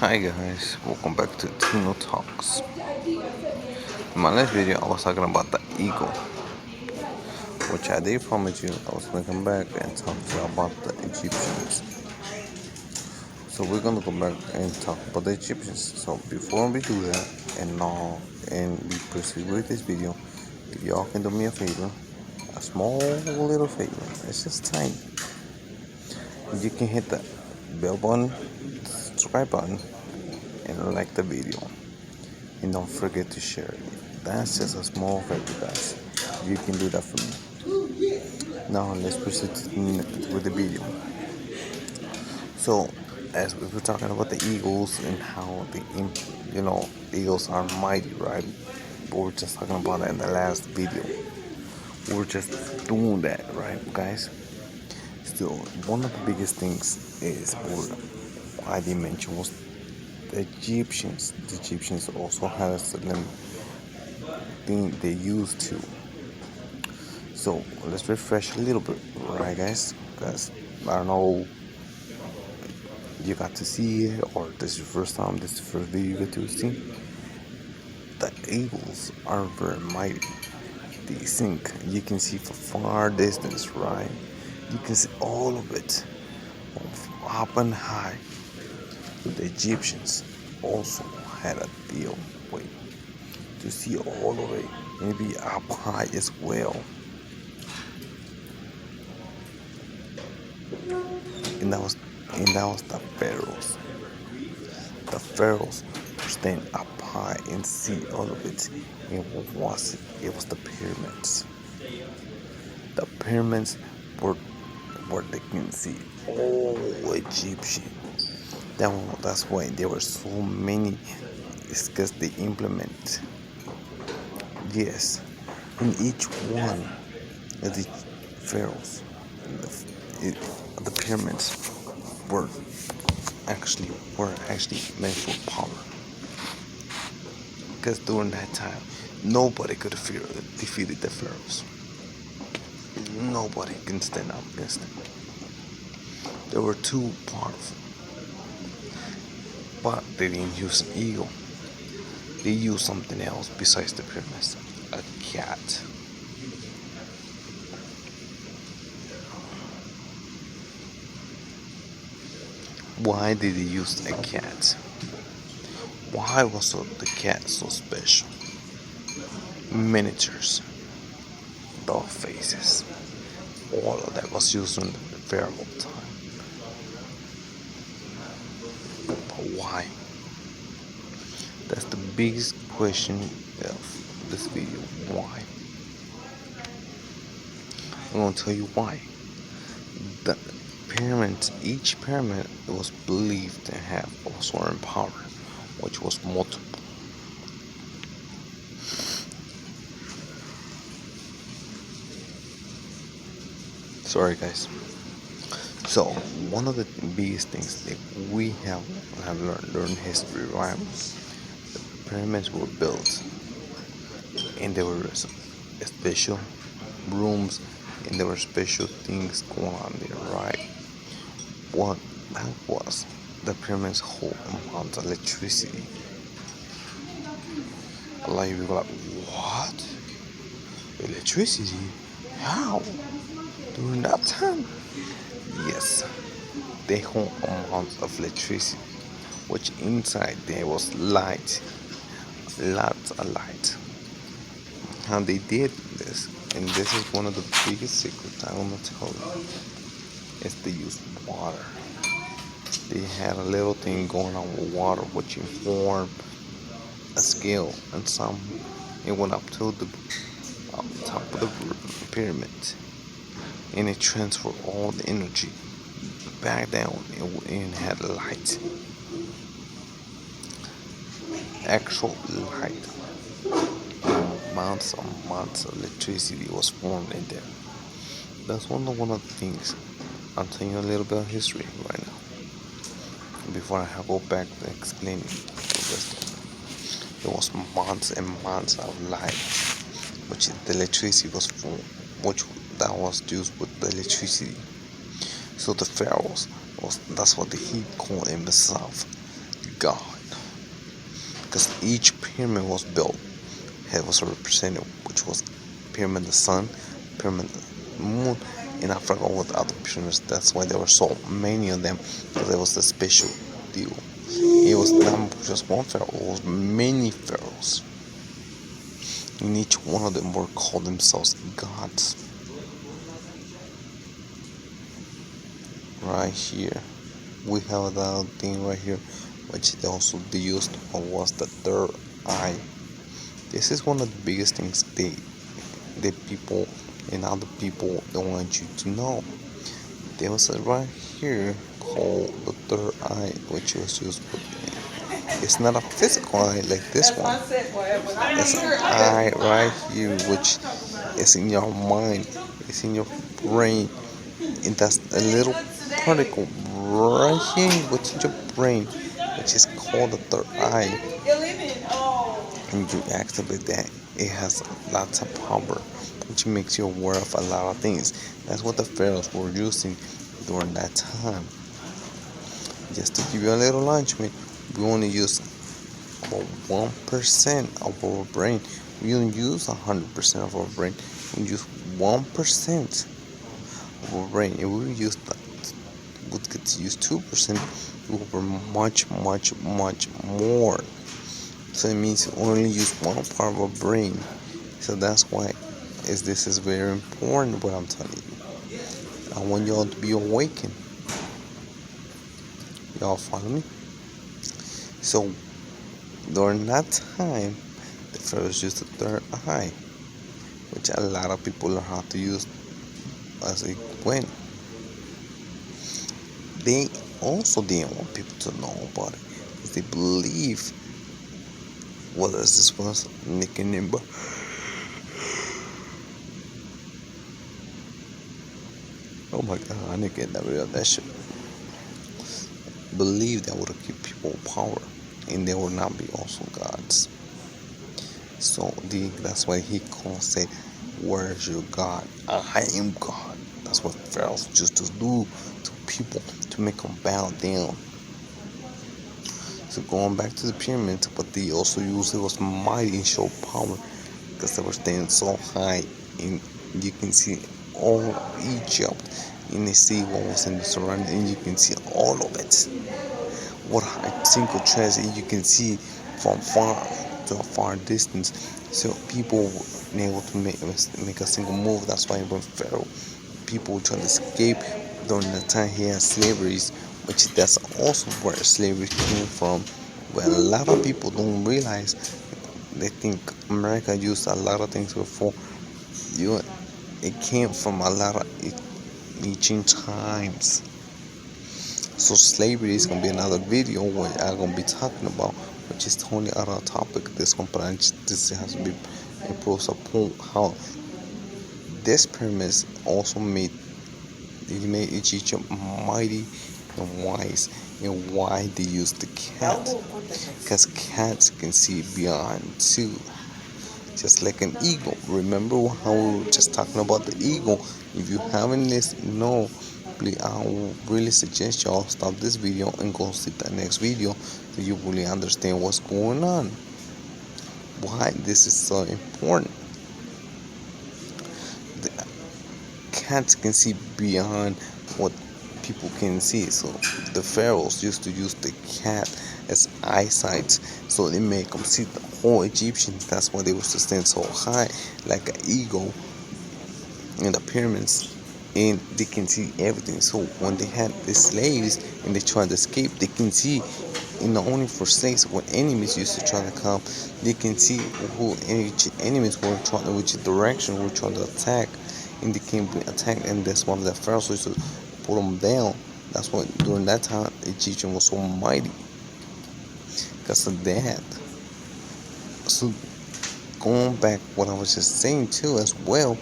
Hi guys, welcome back to Tino Talks. In my last video, I was talking about the eagle, which I did promise you I was gonna come back and talk to you about the Egyptians. So we're gonna go back and talk about the Egyptians. So before we do that, and we proceed with this video, if y'all can do me a favor, a small little favor, it's just tiny. You can hit the bell button, subscribe button, and like the video. And don't forget to share it. That's just a small favor, guys. You can do that for me. Now let's proceed with the video. So, as we were talking about the eagles and how eagles are mighty, right? We were just talking about that in the last video. We were just doing that, right, guys? So, one of the biggest things is I did mention was the Egyptians. The Egyptians also had a certain thing they used to. So let's refresh a little bit, right, guys? Because I don't know you got to see it, or this is your first time, this is the first video you get to see. The eagles are very mighty. They sink. You can see for far distance, right? You can see all of it from up and high. The Egyptians also had a deal with to see all of it, maybe up high as well. And that was the pharaohs. The pharaohs stand up high and see all of it. And what was it? It was the pyramids. The pyramids were where they can see all Egyptian. That's why there were so many. It's because they implement. Yes, in each one of the pharaohs, the pyramids were actually meant for power. Because during that time, nobody could have defeated the pharaohs. Nobody can stand up against them. They were too powerful. But they didn't use an eagle. They used something else besides the pyramids. A cat. Why did they use a cat? Why was the cat so special? Miniatures, dog faces, all of that was used in the pharaoh time. But why? That's the biggest question of this video. Why? I'm gonna tell you why. The pyramids, each pyramid was believed to have a certain power, which was multiple. Sorry, guys. So one of the biggest things that we have learned history, right? The pyramids were built, and there were special rooms, and there were special things going on there, right? What that was, the pyramids hold amounts of electricity. A lot of people are like, what? Electricity? How? During that time? Yes, they hold amounts of electricity, which inside there was light, lots of light. How they did this, and this is one of the biggest secrets I'm gonna tell you, is they used water. They had a little thing going on with water, which informed a scale, and it went up to the top of the pyramid, and it transferred all the energy back down, and had light, actual light. Months and months of electricity was formed in there. That's one of the things. I'm telling you a little bit of history right now before I go back to explaining the rest of it. There was months and months of light, which the electricity was formed, which that was used with the electricity. So the pharaohs that's what he called himself, God, because each pyramid was built had was a representative, which was pyramid the sun, pyramid the moon, and I forgot what the other pyramids. That's why there were so many of them, because it was a special deal. It was not just one pharaoh; it was many pharaohs, and each one of them were called themselves gods. Right here, we have that thing right here, which they also used was the third eye. This is one of the biggest things the people and other people don't want you to know. There was a right here called the third eye, which was used for, it's not a physical eye like this one. It's an eye right here, which is in your mind, it's in your brain, and that's a little particle right here, which is your brain, which is called the third eye. And you activate that, it has lots of power, which makes you aware of a lot of things. That's what the pharaohs were using during that time. Just to give you a little lunch, man, we only use about 1% of our brain. We don't use 100% of our brain. We use 1% of our brain. If we use that, we could use 2%, we will much more. So it means you only use one part of our brain. So that's why this is very important what I'm telling you. I want y'all to be awakened. Y'all follow me? So during that time, the pharaohs used the third eye, which a lot of people learn how to use as it went. They also didn't want people to know about it, because they believe, what is this was nickname? Oh my God, I need to get rid of that shit. Believe that would keep people in power, and they will not be also gods. So that's why he calls it, "Where's your God? I am God." That's what pharaohs used to do to people to make them bow down. So going back to the pyramids, but they also used it was mighty and show power, because they were standing so high, and you can see all Egypt, and you see what was in the surrounding, and you can see all of it. What a single treasure, you can see from far to a far distance. So people were able to make a single move. That's why when Pharaoh, people were trying to escape during the time he had slaveries, which that's also where slavery came from. But a lot of people don't realize. They think America used a lot of things before. It came from a lot of ancient times. So slavery is gonna be another video where I'm gonna be talking about, which is totally out of topic. This one, but this has to be improves upon how this premise also made Egypt mighty and wise, and why they use the cat, because cats can see beyond too, just like an eagle. Remember how we were just talking about the eagle? If you haven't listened, no, please, I will really suggest y'all stop this video and go see the next video, so you really understand what's going on, why this is so important. The cats can see beyond what people can see. So the pharaohs used to use the cat as eyesight, so they make them see the whole Egyptians. That's why they used to stand so high like an eagle in the pyramids, and they can see everything. So when they had the slaves and they tried to escape, they can see. And not only for slaves, when enemies used to try to come, they can see who enemies were trying, which direction were trying to attack, and they can be attacked. And that's why the pharaohs used to put them down. That's why during that time Egyptian was so mighty, because of that. So going back, what I was just saying too as well,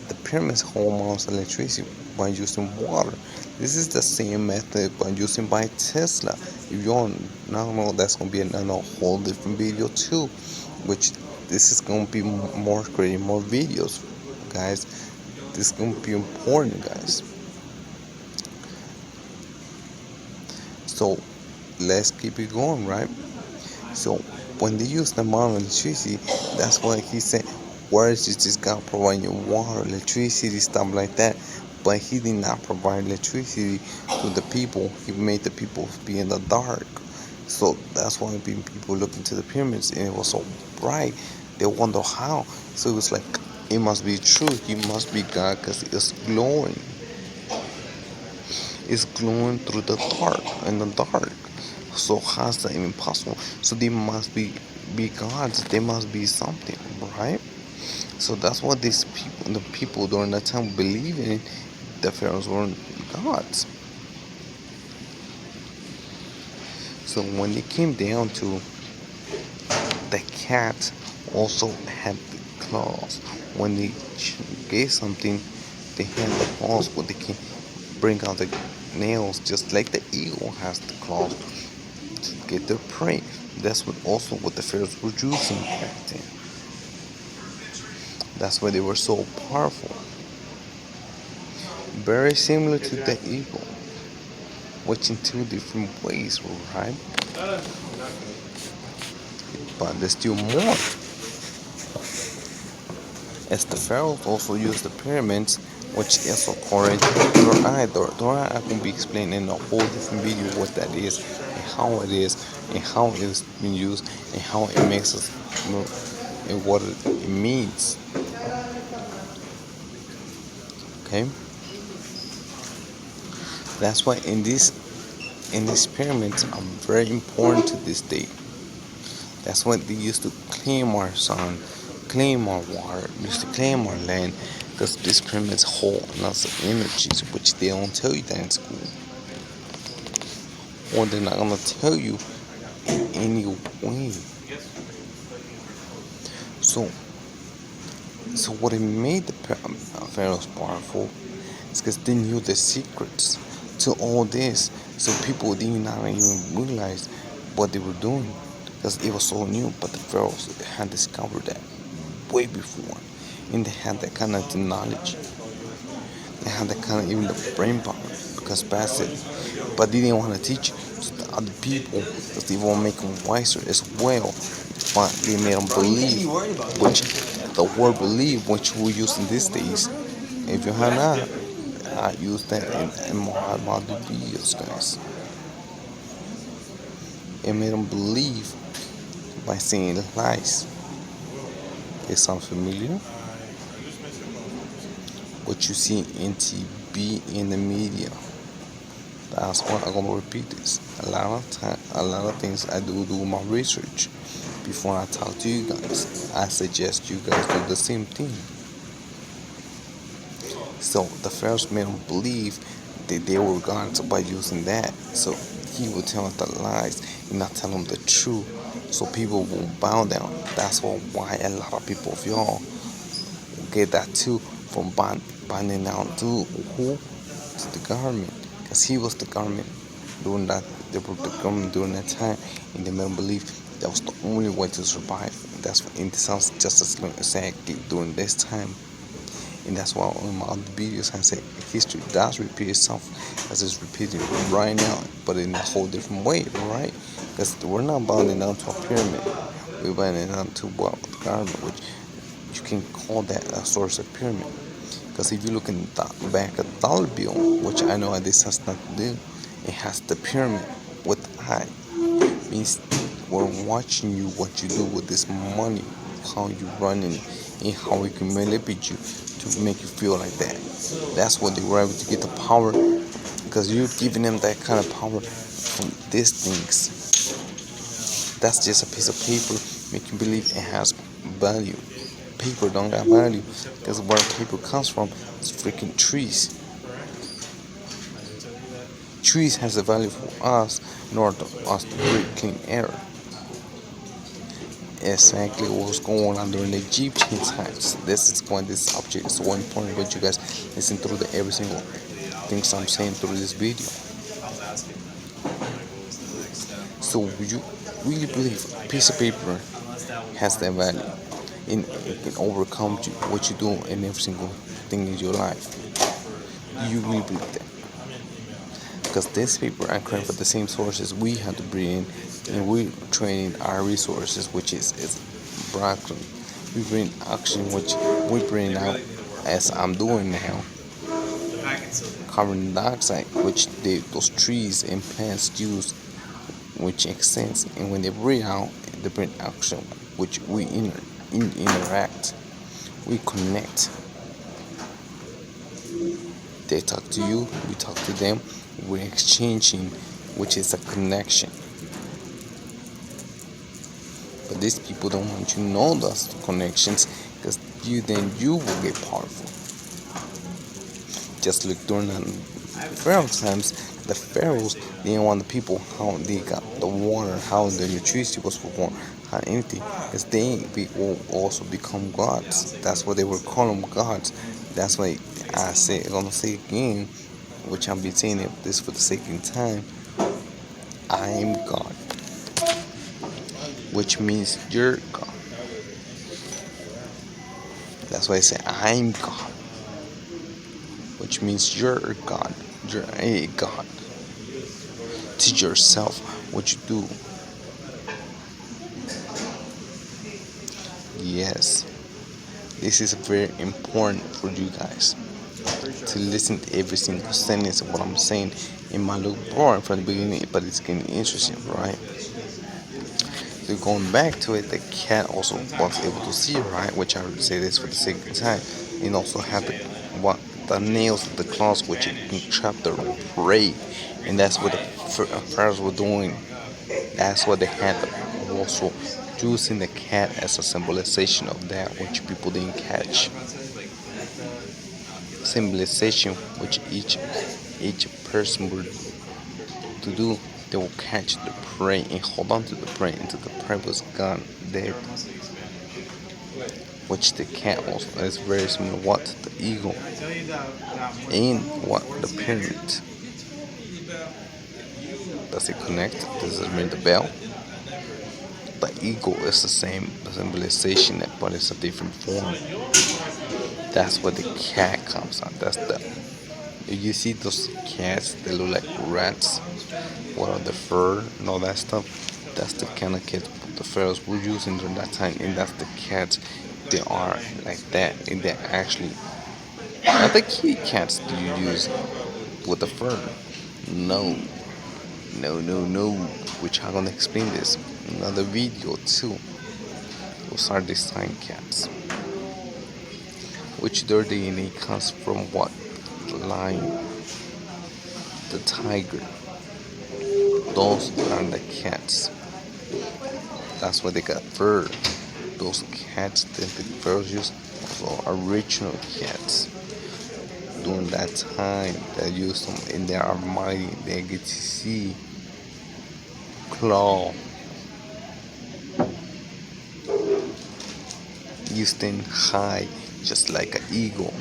the pyramids hold amounts of electricity by using water. This is the same method by using by Tesla. If you don't know, that's gonna be another whole different video too, which this is gonna be more creating more videos, guys. This is gonna be important, guys. So let's keep it going, right? So when they use the amount of electricity, that's why he said, where is just God providing water, electricity, stuff like that. But he did not provide electricity to the people. He made the people be in the dark. So that's why people look into the pyramids and it was so bright. They wonder how. So it was like, it must be true. He must be God because it's glowing. It's glowing through the dark, in the dark. So how's that even possible? So they must be gods. They must be something, right? So that's what these people, the people during that time, believed in. The pharaohs weren't gods. So when it came down to the cat, also had the claws. When they gave something, they had the claws where they can bring out the nails, just like the eagle has the claws to get their prey. That's what the pharaohs were using back then. That's why they were so powerful. Very similar to the eagle, which in two different ways, right? But there's still more. As the pharaohs also used the pyramids, which is according to Dora I can be explained in a whole different video what that is, and how it is, and how it is being used, and how it makes us, and what it means. Okay, that's why in these pyramids are very important to this day. That's what they used to claim our sun, claim our water, used to claim our land, because these pyramids hold lots of energies, which they don't tell you that in school, or they're not gonna tell you in any way. So what it made the pharaohs powerful is because they knew the secrets to all this. So people did not even realize what they were doing because it was so new. But the pharaohs had discovered that way before, and they had that kind of knowledge. They had that kind of even the brain power because past it, but they didn't want to teach it to the other people because they want to make them wiser as well. But they made them believe, which the word believe, which we use in these days. If you have not, I use that in my videos, guys. It made them believe by saying lies. It sounds familiar? What you see in TV, in the media. That's why I'm gonna repeat this. A lot of things I do my research before I talk to you guys. I suggest you guys do the same thing. So the pharaohs made them believe that they were gods by using that. So he would tell them the lies and not tell them the truth. So people will bow down. That's why a lot of people of y'all get that too from binding down to who? To the government. Because he was the government during that. They were the government during that time, and they made them believe that was the only way to survive. That's what it sounds just as exactly during this time. And that's why in my other videos I say history does repeat itself as it's repeating right now, but in a whole different way, right? Because we're not bounding down to a pyramid. We're bounding down to the garment, which you can call that a source of pyramid. Because if you look in the back of the dollar bill, which I know this has nothing to do, it has the pyramid with the eye. Means we're watching you what you do with this money, how you running it, and how we can manipulate you to make you feel like that. That's what they were able to get the power, because you're giving them that kind of power from these things. That's just a piece of paper making you believe it has value. Paper don't got value because where paper comes from is freaking trees. Trees has a value for us in order for us to breathe clean air. Exactly what was going on during the Egyptian times. This is why this subject is so important, but you guys listen through every single things I'm saying through this video. So you really believe a piece of paper has that value and it can overcome what you do in every single thing in your life? You really believe that? because these people are coming from the same sources we have to bring in, and we're training our resources, which is broccoli. We bring oxygen, which we bring out as I'm doing now. Carbon dioxide, which those trees and plants use, which extends, and when they breathe out, they bring oxygen, which we interact, we connect. They talk to you, we talk to them, we're exchanging, which is a connection. But these people don't want you to know those connections, because you will get powerful. Just like during the Pharaoh times, the pharaohs didn't want the people how they got the water, how the electricity was performed, how anything, because they will also become gods. That's what they were calling gods. That's why I'm gonna say again, which I'll be saying it this for the second time. I am God, which means you're God. That's why I say I'm God, which means you're God. You're a God. Teach yourself what you do. Yes, this is very important for you guys to listen to every single sentence of what I'm saying. It might look boring from the beginning, but it's getting interesting, right? So going back to it, the cat also was able to see, right? Which I would say this for the second time, and also have the nails of the claws, which it can trap the prey, and that's what the pharaohs were doing. That's what they had also using the cat as a symbolization of that which people didn't catch. Symbolization which each person would to do, they will catch the prey and hold on to the prey until the prey was gone dead. Which the cat also is very similar what the eagle and what the pyramid. Does it connect? Does it ring the bell? The eagle is the same symbolization, but it's a different form. That's where the cat comes out. You see those cats, they look like rats. What are the fur and all that stuff? That's the kind of cats the pharaohs were using during that time, and that's the cats. They are like that, and they're actually not the kitty cats do you use with the fur. No, no. Which I'm gonna explain this in another video too. Those are design cats, which their DNA comes from what? The lion, the tiger. Those are the cats. That's why they got fur. Those cats that the pharaohs used are original cats. During that time, they used them and they are mighty. They get to see, claw. You stand high, just like an eagle.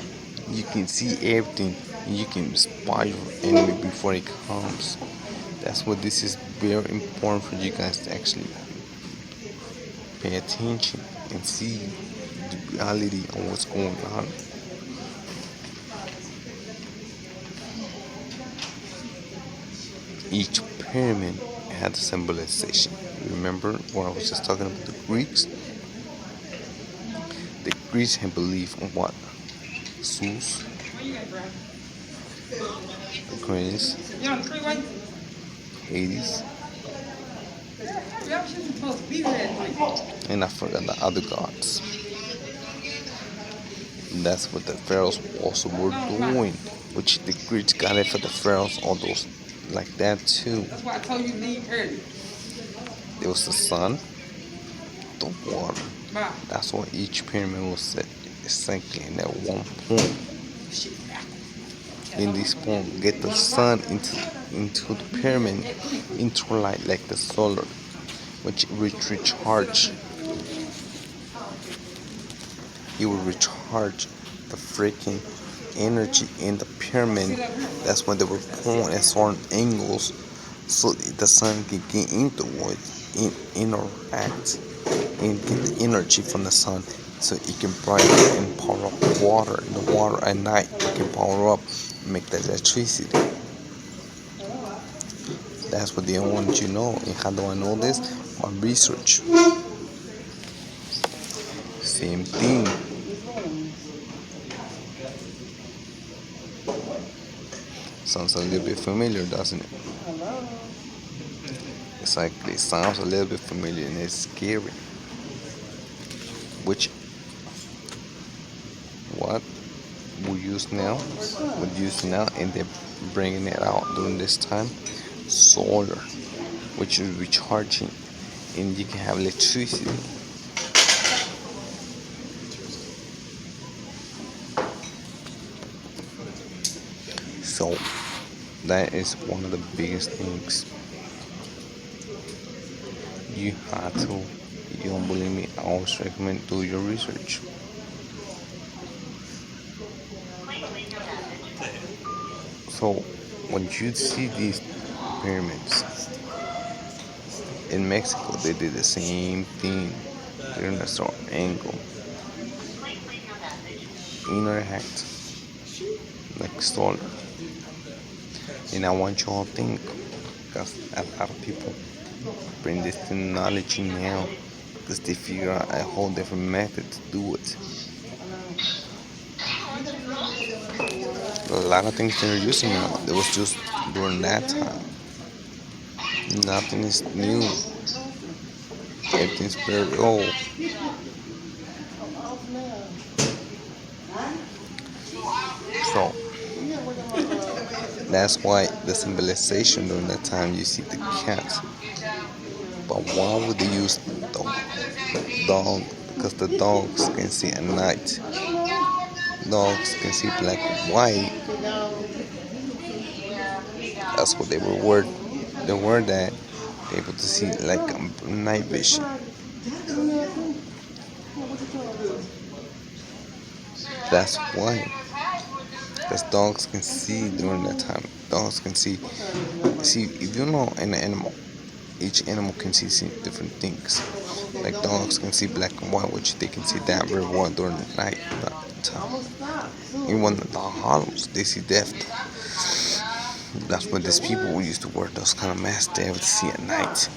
You can see everything. You can spy your enemy before it comes. That's what this is very important for you guys to actually pay attention and see the reality of what's going on. Each pyramid had a symbolization. Remember what I was just talking about the Greeks? The Greeks had belief in what? Zeus, the Greens, Hades, and I forgot the other gods. And that's what the pharaohs also were doing, which the Greeks got it for the pharaohs, all those like that too. That's why I told you leave early. There was the sun, the water. That's why each pyramid was set exactly in that one point. In this point, get the sun into the pyramid, into light like the solar, which will recharge. It will recharge the freaking energy in the pyramid. That's when they were pulling at certain angles, so the sun can get into it, interact, and get the energy from the sun, so it can brighten and power up the water. And the water at night it can power up, and make the electricity. That's what they want you to know. And how do I know this? My research. Same thing. Sounds a little bit familiar, doesn't it? It's like it sounds a little bit familiar and it's scary. Which what we use now, and they're bringing it out during this time. Solar, which is recharging, and you can have electricity. So that is one of the biggest things. You have to. You don't believe me? I always recommend do your research. So when you see these pyramids in Mexico, they did the same thing. They're in a certain angle, inner hat, like solar. And I want you all to think, because a lot of people bring this technology now because they figure out a whole different method to do it. A lot of things they're using now, it was just during that time. Nothing is new. Everything's very old. So that's why the symbolization during that time you see the cat. But why would they use the dog? Because the dogs can see at night. Dogs can see black and white. That's what they were. They were that able to see like night vision. That's why. Because dogs can see during that time. Dogs can see. See, if you know an animal, each animal can see different things. Like dogs can see black and white, which they can see that very well during the night time. Even the hollows, they see death. That's what these people who used to wear those kind of masks, they able to see at night.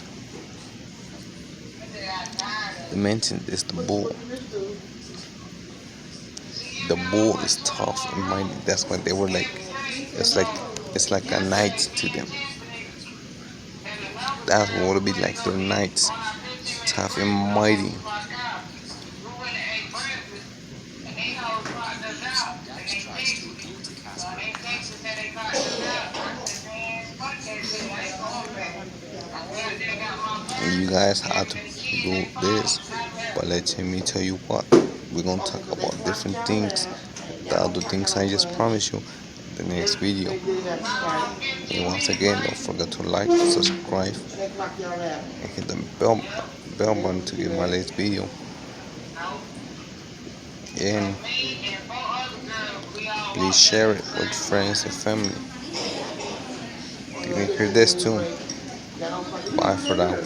They mentioned is the bull. The bull is tough and mighty. That's why they were like, it's like a night to them. That's what would be like their nights, tough and mighty. And you guys have to do this, but let me tell you what, we're gonna talk about different things, the other things I just promised you in the next video. And once again, don't forget to like, subscribe, and hit the bell button to get my latest video. And please share it with friends and family. You can hear this too. Bye for now.